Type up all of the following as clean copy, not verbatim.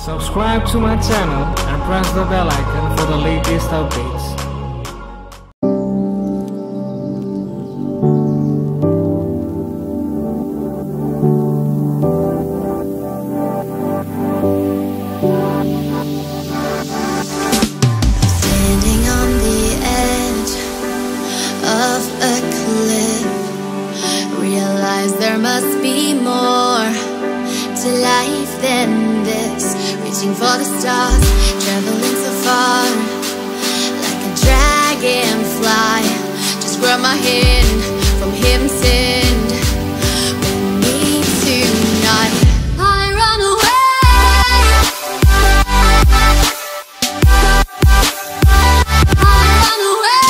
Subscribe to my channel and press the bell icon for the latest updates. Standing on the edge of a cliff, realize there must be more to life than this. Reaching for the stars, traveling so far, like a dragonfly. Just grab my hand from heaven's send. With me tonight, I run away. I run away.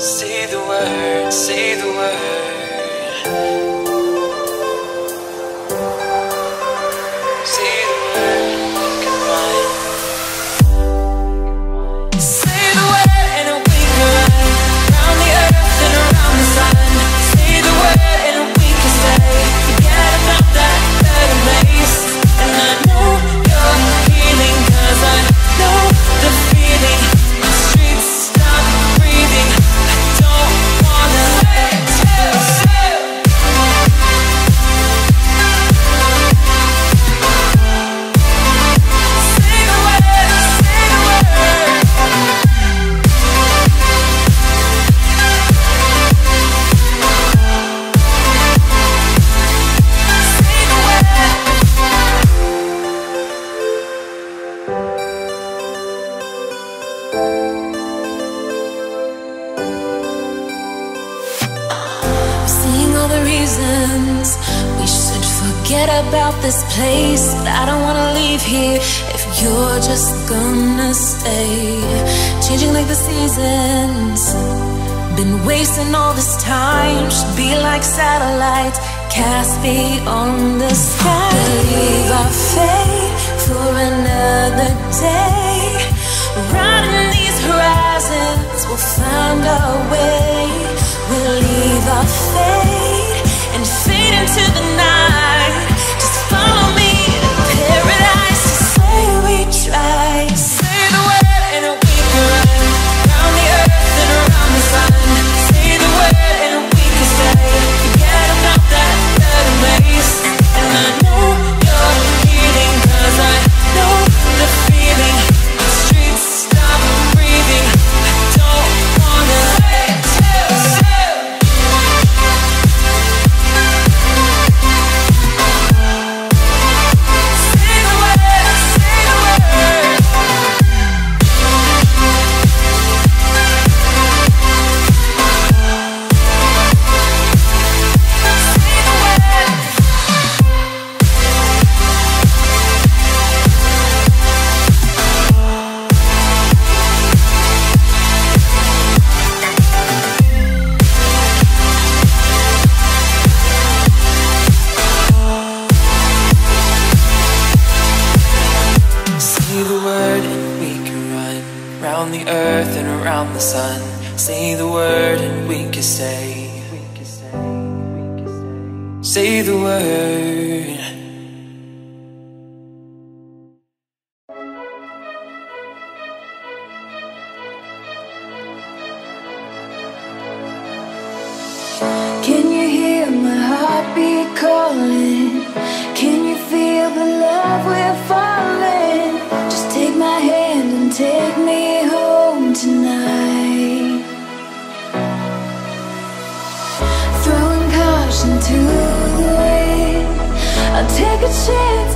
Say the word, say the word. Say the word, goodbye. Say the word and we can run around the earth and around the sun. Say the word and we can stay. Forget about that better place. And I know you're healing, 'cause I know the feeling. The streets stop breathing. We should forget about this place, but I don't wanna leave here if you're just gonna stay. Changing like the seasons, been wasting all this time. Should be like satellites cast beyond the sky. Leave our fate for another day. Riding these horizons, we'll find our way. We'll leave our fate and fade into the night. Just follow me to paradise. To say we tried. Say the word and we can run around the earth and around the sun. Say the word and we can stay. Forget about that better place. And I know you're healing, 'cause I know the feeling. The streets stop breathing. I don't wanna the earth and around the sun. Say the word and we can stay. Say the word. Can you hear my heartbeat calling? Can you feel the love we're falling? Just take my hand and take me home tonight. Throwing caution to the wind, I'll take a chance